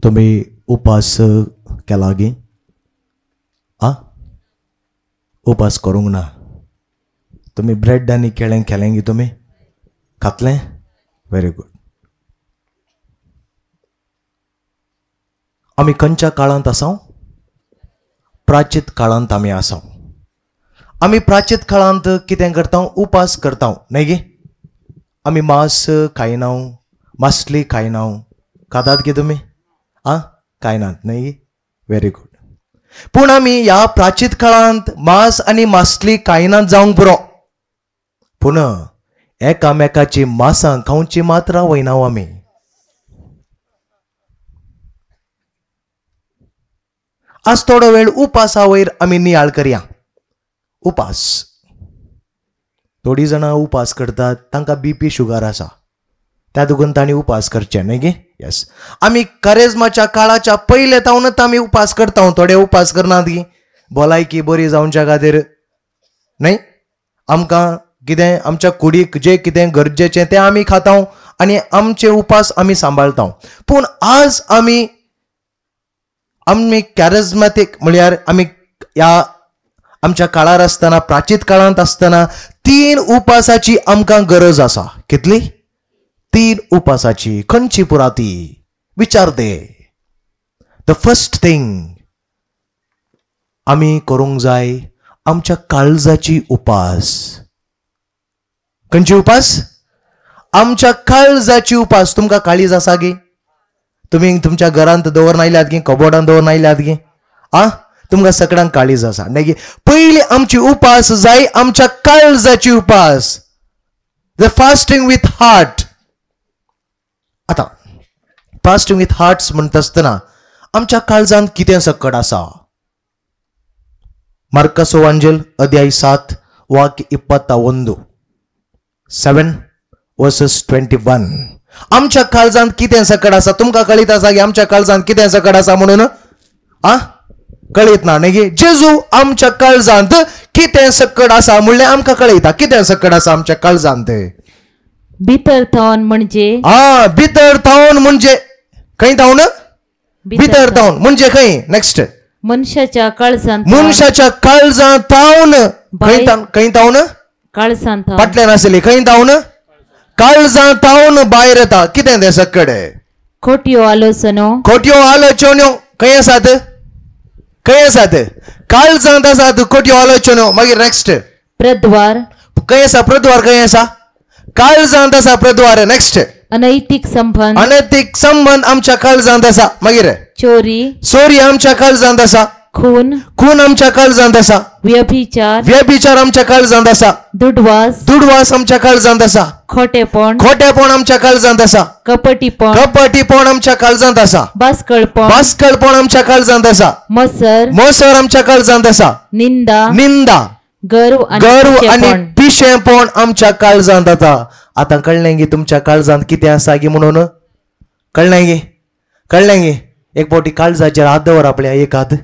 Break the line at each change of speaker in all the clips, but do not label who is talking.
तुम्ही उपास केला गे? उपास करूंक ना. तुम्ही ब्रेड आनी केळें केलें गे? तुम्ही खातलें? Very good. आमी खंयच्या काळांत आसां? प्राचीत काळांत आमी आसां. आमी प्राचीत काळांत कितें करता? उपास करता, न्हय गे? आमी मांस खायना, मासली खायना. खातात गे तुमी? खायनात, न्हय गे? Very good. पूण आमी ह्या प्राचीत काळांत मांस आनी मासली खायनात जावंक पुरो, पूण एकामेकाची मांसां खावची मात्र वयना आमी. आज थोडो वेळ उपासा वयर आमी नियाळ करया. उपास, थोडी जाणां उपास करतात तांकां बीपी शुगर आसा, त्या दुगून तांणी उपास करचे, न्हय गे? येस. आमी करेजमाच्या काळाच्या पयले तावनच आमी उपास करता. थोडे उपास करनात गे भलायकी बरी जावच्या खातीर, न्हय? आमकां कितें आमच्या कुडीक जें कितें गरजेचें तें आमी खाता आनी आमचे उपास आमी सांबाळटा. पूण आज आमी कॅरिझमॅटीक म्हळ्यार आमी ह्या आमच्या काळार आसतना, प्राचीत काळांत आसतना 3 उपासाची आमकां गरज आसा. कितली? 3 उपासाची. खंयची पुरा ती? विचार दे. द फर्स्ट थिंग आमी करूंक जाय आमच्या काळजाची उपास. खंयची उपास? आमच्या काळजाची उपास. तुमकां काळीज आसा गे? तुम्ही तुमच्या घरांत दवरनायल्यात गे? कबोर्डांत दवरनायल्यात गे? तुमकां सगळ्यांक काळीज आसा, न्हय गे? पयली आमची उपास जाय आमच्या काळजाची उपास. The fasting with heart. आता फास्टिंग विथ हार्ट्स म्हणटा आसतना आमच्या काळजांत कितें सकट आसा? मार्कस एवांजेल अध्याय 7 वाक्य 21. 7 verses 21. आमच्या काळजांत कितें सकट आसा? तुमकां कळीत आसा की आमच्या काळजांत कितें सकट आसा म्हणून? कळीत ना, न्हय गे? जेजू आमच्या काळजांत कितें सकट आसा म्हणल्यार आमकां कळयता कितें सकट आसा आमच्या काळजांत.
भितर थावन म्हणजे?
भितर थावन म्हणजे खंय थावन? भितर थावन म्हणजे खंय? नेक्स्ट.
मनशाच्या काळजांत.
मनशाच्या काळजांत थावन. खंय थावन?
काळजांत.
फाटल्यान आसली खंय थावन? काळजांत थावन भायर येता. कितें तें सकट?
खोट्यो आलोचनो.
खोट्यो आलोचन्यो खंय आसात? खंय आसात? काळजांत आसात खोट्यो आलोचन्यो. मागीर नेक्स्ट.
प्रद्वार.
खंय आसा प्रद्वार? खंय आसा? काळजांत आसा प्रद्वार. नेक्स्ट.
अनैतिक संबंध.
अनैतिक संबंध आमच्या काळजांत आसा. मागीर
चोरी.
चोरी आमच्या काळजांत आसा. खून आमच्या काळजांत आसा. व्यभिचार आमच्या काळजांत आसा. दुडवास आमच्या काळजांत आसा. खोटेपण आमच्या काळजांत आसा. कपटीपण आमच्या काळजांत आसा. बासकळपण आमच्या काळजांत आसा. मसर आमच्या काळजांत आसा. निंदा गर्व आणि पिशेपण आमच्या काळजांत आसा. आता कळलें गे तुमच्या काळजांत कितें आसा गे म्हणून? कळलें गे? कळलें गे? एक फावटी काळजाचेर हात दवर आपल्या. एक हात.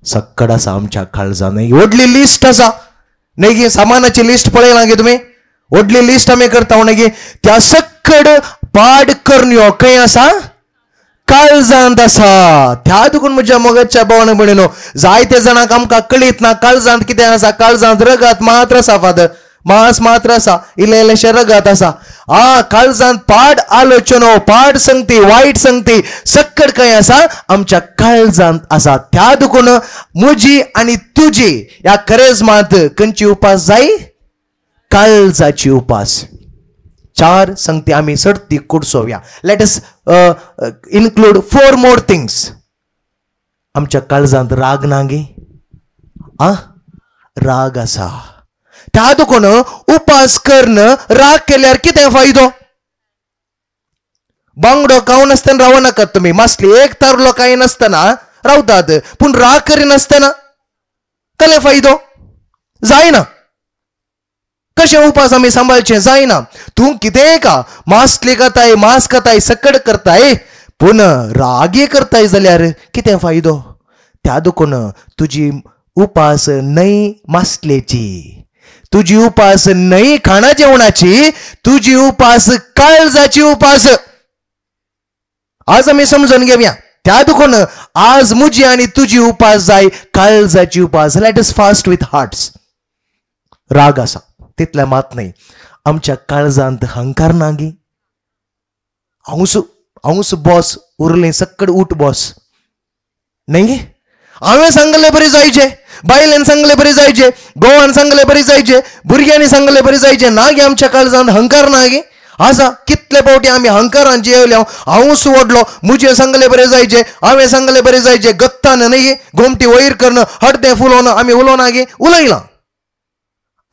सक्कड आसा आमच्या काळजांत. व्हडली लिस्ट आसा, न्हय गे? सामानाची लिस्ट पळयला गे तुमी? व्हडली लिस्ट आमी करता, न्हय गे? त्या सक्कड पाड करण्यो खंय आसा? काळजांत आसा. त्या दुखून म्हज्या मोगाच्या भावान भयणीनो, जायते जाणांक आमकां कळीत ना काळजांत कितें आसा. काळजांत रगत मात्र आसा फादर, मांस मात्र आसा, इल्लेशें रगत आसा. काळजांत पाड आलोचनो, पाड संगती, वायट संगती सक्कड खंय आसा? आमच्या काळजांत आसा. त्या दुखून म्हजी आनी तुजी ह्या करेजमांत खंयची उपास जाय? काळजाची उपास. 4 संगती आमी सर्ती कुडसोवया. Let us include 4 more things. आमच्या काळजांत राग ना गे? राग आसा. त्या दुखून उपास करण राग केल्यार कितें फायदो? बांगडो खावन आसतना रावनाकात तुमी. मासली एक तारलो खाय नासतना रावतात, पूण राग करिनासतना कसले फायदो? जायना. कशें उपास आमी सांबाळचे? जायना. तूं कितेंय खा, मासली खाताय, मांस खाताय, सकड करताय, पूण रागे करताय जाल्यार कितें फायदो? त्या दुखून तुजी उपास न्हय मासलेची, तुजी उपास न्हय खाणा जेवणाची, तुजी उपास काळजाची उपास. आज आम्ही समजून घेऊया. त्या दुखून आज मुजी आणि तुझी उपास जाय काळजाची उपास. Let us fast with hearts. राग असा तिथल्या मात नाही. आमच्या काळजांत हंकार नागी. अंश बॉस उरले सक्कड उठ बॉस नाही. हांवें सांगले बरे जायचे, बायलेन सांगले बरे जायचे, गोवान सांगले बरे जायचे, भुरग्यांनी सांगले बरे जायचे. नागे आमच्या काळजांत हंकार नागे. असा कितले पावटी आम्ही हंकारान जेवल्या. हांव सोडलो मुझे सांगले बरे जायचे, हांवें सांगले बरे जायचे. गत्तान नाही घोमटी वयर करणं हडते फुलोवन आम्ही उलोवनागे उलयला.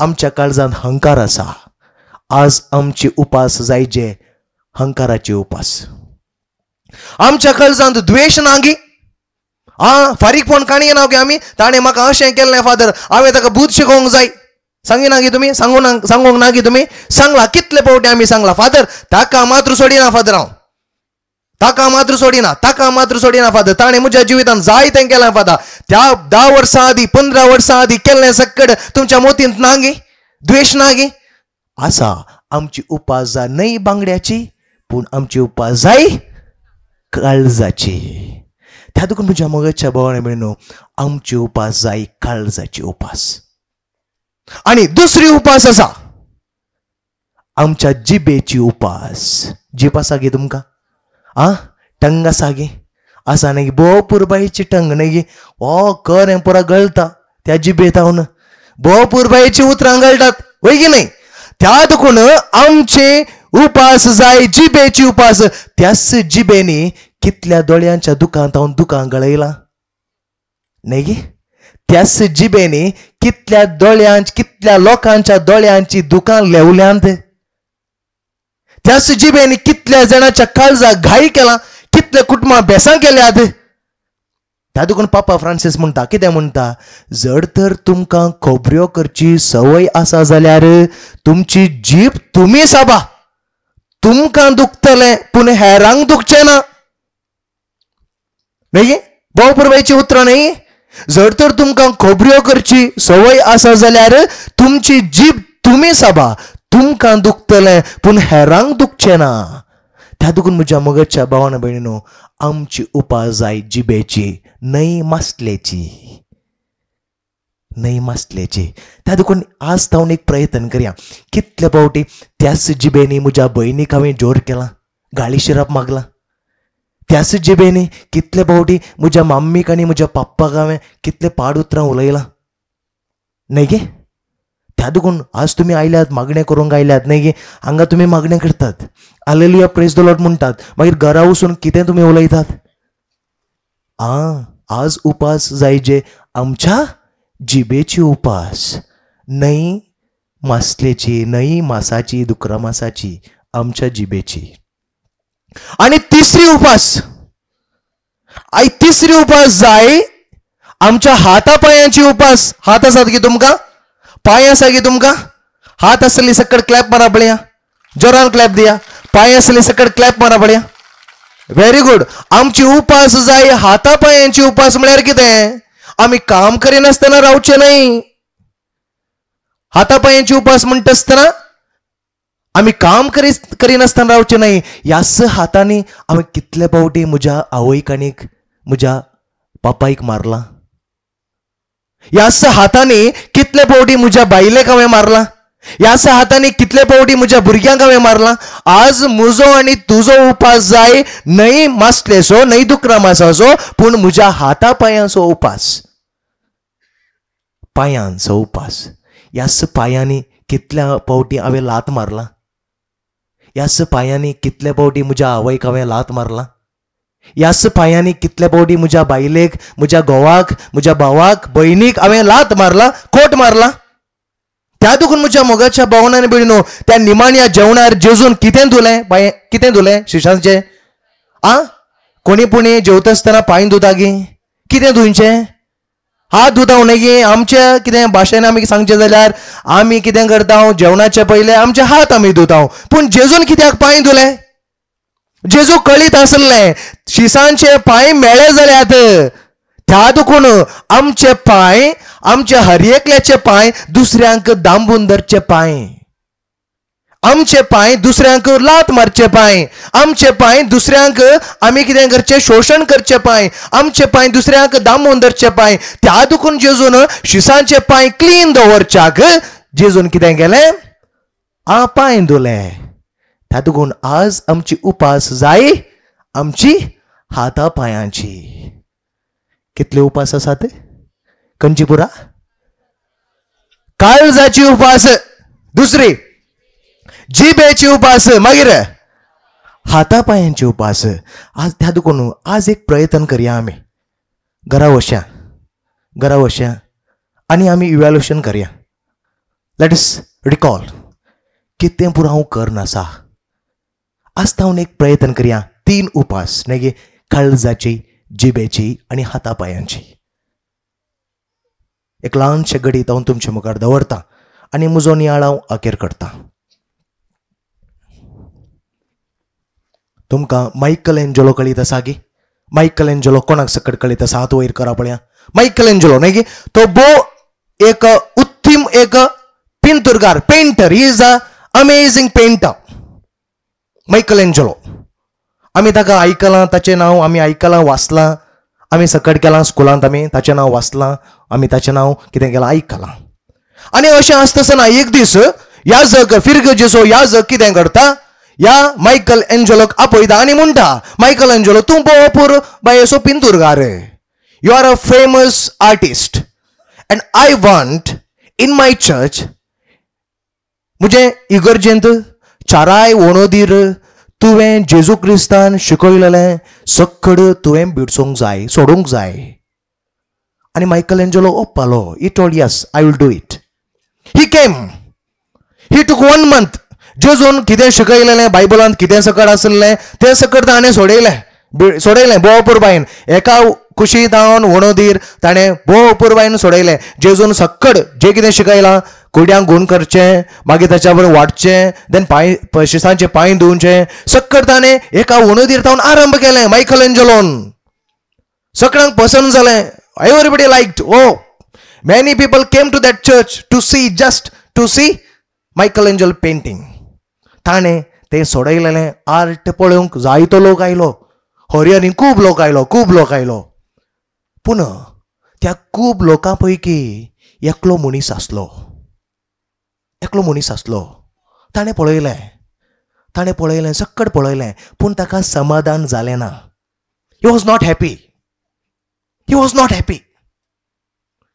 आमच्या काळजांत हंकार असा. आज आमचे उपास जायचे हंकाराचे उपास. आमच्या काळजांत द्वेष नागी. फारीकपण काणये नाव गे आम्ही ताणे म्हाका अशें केलें फादर, हांवें ताका भूत शिकोवंक जाय. सांगी नागी तुम्ही, सांगूंक नागी तुम्ही. सांगला कितले पावटी आम्ही सांगला फादर ताका मात्र सोडिना फादर. हांव ताका मात्र सोडिना फादर. ताणे म्हज्या जिवितांत जाय तें केलें फादर. त्या 10 वर्सां आदी 15 वर्सां आदी केल्लें सक्कड तुमच्या मोतींत नागी, द्वेष नागी. असा आमची उपास जाय न्हय बांगड्याची, पूण आमची उपास जाय काळजाची. त्या दुखून म्हज्या मोगाच्या भावाने मिळून आमची उपास जाय काळजाची उपास. आणि दुसरी उपास असा आमच्या जिबेची उपास. जीप आसा गे तुमकां? टंग आसा गे? असा नाही भोवपूर बाईची टंग नाही गे. कर हें पुरा गळटा त्या जिबेत हांव. भोवपूर बाईची उतरां गळटात वय की नाही. त्या दुखून आमचे उपास जाय जिबेची उपास. त्याच जिबेनी कितल्या दोळ्यांच्या दुकानात हांव दुकान गळयला नाही गे. त्याच जिबेनी कितल्या लोकांच्या दोळ्यांची दुकान लेवल्यांत. त्याच जिबेनी कितल्या जणांच्या काळजाक घाई केला, कितल्या कुटुंबां बेसां केल्यात. त्या दुखून पापा फ्रांसीस म्हणटा, कितें म्हणटा, जर तर तुमकां खोबऱ्यो करची सवय आसा जाल्यार तुमची जीब तुमी साबा. तुमकां दुखतलें पूण हेरांक दुखचें ना. नाही भावपुरबाईची उतरां नाही. जर तर तुमकां खोबऱ्यो करची सवय आसा जाल्यार तुमची जीब तुमी साबा. तुमकां दुखतलें पूण हेरांक दुखचें ना. त्या दुखून म्हज्या मोगाच्या भावान भयणीनो आमची उपास जाय जिबेची, न्हय मासलेची. त्या दुखून आज तावन एक प्रयत्न करया. कितले पावटी त्याच जिबेनी म्हज्या भयणीक हांवें जोर केला, गाळी शिराप मागला. त्याच जिबेनी कितले पावटी म्हज्या मम्मीक आनी म्हज्या पप्पाक हांवें कितले पाड उतरां उलयलां न्हय गे. त्या दुखून आज तुम्ही आयल्यात मागणें करूंक आयल्यात न्हय गे. हांगा तुम्ही मागणें करतात, हालेलुया प्रेज द लॉर्ड म्हणटात, मागीर घरा वचून कितें तुमी उलयतात. आज उपास जायचे आमच्या जिबेची उपास, न्हय मासलेची, न्हय मासाची, दुकरा मासाची, आमच्या जिबेची. आणि तिसरी उपास जाय आमच्या हातापायांची उपास. हात आसात की तुमकां? पाय आसा की तुमकां? हात असली सकट क्लॅप मारा पळया, जोरान क्लॅप दिया. पाय असली सकट क्लॅप मारा पळया. Very good. आमची उपास जाय हातापायांची उपास. म्हळ्यार कितें? आम्ही काम करिनासतना रावचे नाही. हातापायांची उपास म्हणटा आसतना आम्ही काम करिनासतना रावचे नाही. ह्याच हातांनी आम्ही कितले पावटी म्हज्या आवयक आनीक म्हज्या पापायक मारला. ह्याच हातांनी कितले पावटी म्हज्या बायलेक हांवें मारला. ह्याच हातांनी कितले पावटी म्हज्या भुरग्यांक हांवें मारला. आज म्हजो आनी तुजो उपास जाय न्हय मासलेचो, न्हय दुकरा मासाचो, पूण म्हज्या हाता पायांचो उपास. पायांचो उपास. ह्याच पायांनी कितल्या पावटी हांवें लात मारला. ह्याच पायांनी कितले पावटी म्हज्या आवयक हांवें लात मारला. ह्याच पायांनी कितले पावटी म्हज्या बायलेक, म्हज्या घोवाक, म्हज्या भावाक, भयणीक हांवें लात मारला, कोट मारला. त्या दुखून म्हज्या मोगाच्या भावनांनी भयणीनो त्या निमाण्या जेवणार जेजून कितें धुलें शिशांचे? कोणी पुणी जेवता आसतना पांय धुता गे. कितें धुंयचें? हात धुताव न्हय गे. आमच्या कितें भाशेन आमी सांगचें जाल्यार आमी कितें करता, जेवणाचे पयले आमचे हात आमी धुताव. पूण जेजून कित्याक पांय धुले? जेजू कळीत आसले शिसांचे पांय मेळे जाल्यात. त्या दुखून आमचे पांय, आमचे हर एकल्याचे पांय दुसऱ्यांक दांबून धरचे पांय. आमचे पांय दुसऱ्यांक लात मारचे पांय, आमचे पांय दुसऱ्यांक आमी कितें करचें शोशण करचे पांय, आमचे पांय दुसऱ्यांक दामोवन धरचे पांय. त्या दुखून जेजून शिसांचे पांय क्लीन दवरच्याक जेजून कितें केलें, पांय धुले. त्या दुखून आज आमची उपास जाय आमची हाता पांयांची. कितले उपास आसात कंचीपुरा? काळजाची उपास, दुसरी जिबेची उपास, मागीर हाता पांयांची उपास. आज त्या दुखून आज एक प्रयत्न करया आमी घरा वशा आनी आमी इवॅल्युएशन करया. लेट अस रिकॉल कितें पुरो हांव करनासा. आज हांव एक प्रयत्न करया 3 उपास नेगे काळजाची, जिबेची आनी हाता पांयांची. एक ल्हानशें घडीत हांव तुमचे मुखार दवरता आनी म्हजो नियाळ हांव अखेर करता. तुमकां मायकल एंजलो कळीत आसा गी? मायकल एंजलो कोणाक सकट कळीत आसा? हात वयर करा पळया. मायकल एंजलो न्ही गी, तो एक उत्तम एक पिंतूरकार, painter. He is a amazing painter. Michelangelo आमी ताका आयकलां, ताचें नांव आमी आयकलां, वाचलां. आमी सकट केलां स्कुलांत, आमी ताचें नांव वाचलां, आमी ताचें नांव कितें केलां आयकलां. आनी अशें आसतना एक दीस ह्या जग फिरग जेसो ह्या जग कितें करता, ह्या मायकल एंजलोक आपयता आनी म्हणटा, मायकल एंजलो तूं भरपूर बायेचो पिंतूरकार, you are a famous artist and I want in my church, म्हजे इगर्जेंत चाराय वणोदीर तुवें जेजू क्रिस्तान शिकयलेलें सक्कड तुवें भिडसूंक जाय, सोडूंक जाय. आनी मायकल एंजलो ओप्पालो. He told yes I will do it. He came, he took 1 month. जेजून कितें शिकयलेलें बायबलांत कितें सकट आसलें तें सकट ताणें सोडयलें भोवपूर बायन. एका कुशींत हांव वणोदीर ताणें भोवपूर बायन सोडयलें. जेजून सक्कड जें कितें शिकयलां, कुड्यांक गूण करचें, मागीर ताच्या बरोबर वाडचें, देन शिसांचे पांय धुवचें, सक्कड ताणें एका वणोदीर तावन आरंभ केलें. मायकल एंजलोन सगळ्यांक पसंद जालें. Everybody liked. Oh many people came to that church to see, just to see Michelangelo painting. ताणें तें सोडयलेलें आर्ट पळोवंक जायतो लोक आयलो. हरयानी खूब लोक आयलो. पूण त्या खूब लोकां पैकी एकलो मनीस आसलो. ताणें पळयलें सक्कड पळयलें, पूण ताका समाधान जालें ना. He was not happy.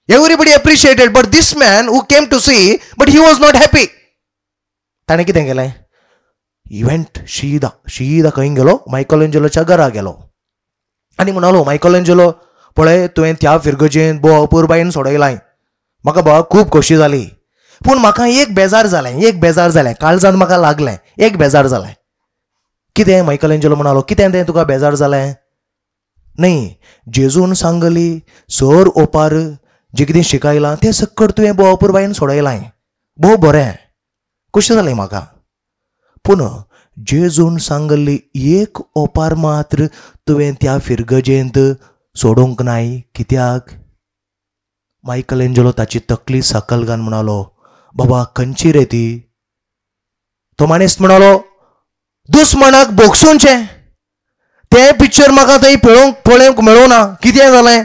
Everybody appreciated, but this man who came to see, but he was not happy. ताणें कितें केलें? इव्हेंट शीदा खंय गेलो? मायकल एंजलोच्या घरा गेलो आनी म्हणलो, मायकल एंजलो पळय तुवें त्या फिरगजेन भोवपूर बायन सोडयलां, म्हाका बाबा खूब खोशी जाली, पूण म्हाका एक बेजार जालें. काळजांत म्हाका लागलें, एक बेजार जालें. कितें? मायकल एंजलो म्हणलो, कितें तें तुका बेजार जालें? न्ही, जेजून सांगली सर ओपार जें कितें शिकयलां तें सकट तुवें भोवपूर बायन सोडयलां. भोव बरें, खोशी जाली म्हाका. पूण जेजून सांगली एक ओपार मात्र तुवें त्या फिरगजेंत सोडूंक नाय. कित्याक? मायकल एंजलो ताची तकली सकल घालून म्हणलो, बाबा खंयची रे ती? तो मनीस म्हणलो, दुस्मनाक भोगसूंचें. तें पिक्चर म्हाका थंय पळोवंक मेळूना. कितें जालें?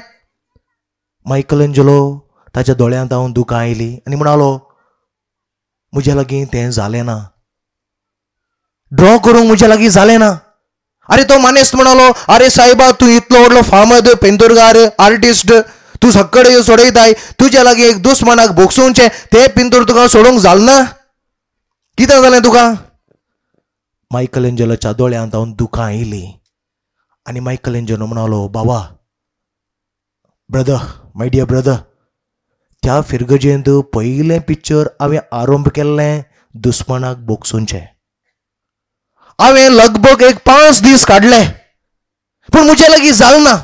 मायकल एंजलो ताच्या दोळ्यांत हांव दुकां आयली आनी म्हणलो, म्हज्या लागीं तें जालें ना, ड्रॉ करूंक म्हज्या लागीं जालें ना. अरे तो मनीस म्हणलो, अरे सायबा तूं इतलो व्हडलो फामाद पेंतूरकार आर्टिस्ट, तूं सक्कड सोडयताय, तुज्या लागीं एक दुस्मनाक भोगसूंचें तें पिंतूर तुका सोडूंक जालें ना? कितें जालें तुका? मायकल एंजलोच्या दोळ्यांत हांव दुकां आयली आनी मायकल एंजलो म्हणलो, बाबा ब्रदर, माय डियर ब्रदर, त्या फिरगजेंत पयलें पिक्चर हांवें आरंभ केल्लें दुस्मनाक भोगसूंचें. हांवें लगभग एक 5 दीस काडले, पूण म्हज्या लागीं जालें ना,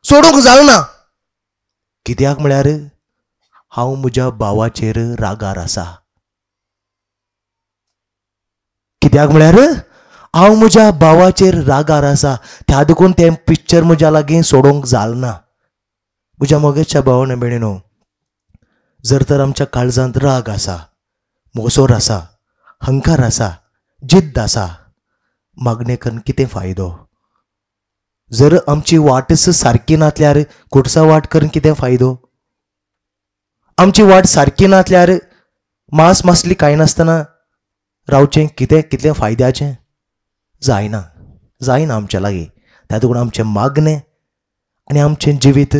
सोडूंक जालें ना. कित्याक म्हळ्यार हांव म्हज्या भावाचेर रागार आसा. त्या देखून तें पिक्चर म्हज्या लागीं सोडूंक जालें ना. म्हज्या मोगेच्या भावान भयणीनो, जर तर आमच्या काळजांत राग आसा, मोसोर आसा, हंकार आसा, जिद्द आसा, मागणे करून कितें फायदो? जर आमची वाटच सारकी नासल्यार कुडसा वाट करून कितें फायदो? आमची वाट सारकी नासल्यार मास मासली कांय नासतना रावचें कितलें फायद्याचें? जायना आमच्या लागीं. तातूंत आमचें मागणें आनी आमचें जिवीत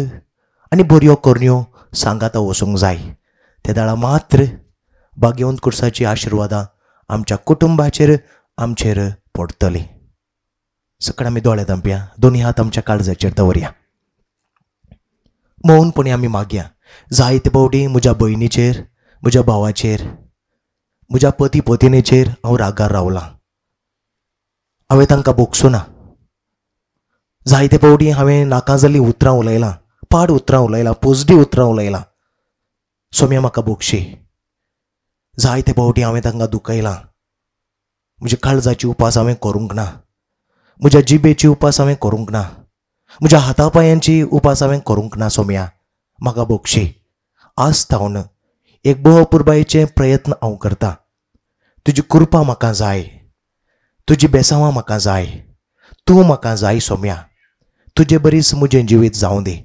आनी बऱ्यो करण्यो सांगाता वचूंक जाय. त्या दाळा मात्र भाग्यवंत कुर्साची आशिर्वादां आमच्या कुटुंबाचेर आमचेर पडटली. सकाळ आमी दोळे धांपया, दोनी हात आमच्या काळजाचेर दवरया. मौनपणी आमी मागया. जायते फावटी म्हज्या भयणीचेर, म्हज्या भावाचेर, म्हज्या पती पत्नीचेर हांव रागार रावलां. हांवें तांकां बोगसूं ना. जायते फावटी हांवें नाका जाल्लीं उतरां उलयलां, पाड उतरां उलयलां, पोजडी उतरां उलयलां. सोम्या म्हाका बोगशी. जायते फावटी हांवें तांकां दुखयलां. म्हज्या काळजाची उपास हांवें करूंक ना. म्हज्या जिबेची उपास हांवें करूंक ना. म्हज्या हातापांयांची उपास हांवें करूंक ना. सोम्या म्हाका बोगशी. आज तावन एक भोवपुरबायेचे प्रयत्न हांव करतां. तुजी कृपा म्हाका जाय, तुजी बेसांवां म्हाका जाय, तूं म्हाका जाय सोम्या. तुजें बरीच म्हजें जिवीत जावं दी.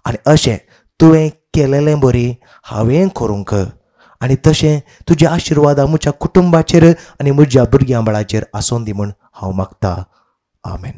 आनी अशें तुवें केलेलें बरी हांवें करूंक आनी तशें तुजे आशिर्वाद म्हज्या कुटुंबाचेर आनी म्हज्या भुरग्यां बाळाचेर आसूं दी म्हूण हांव मागतां. आमेन.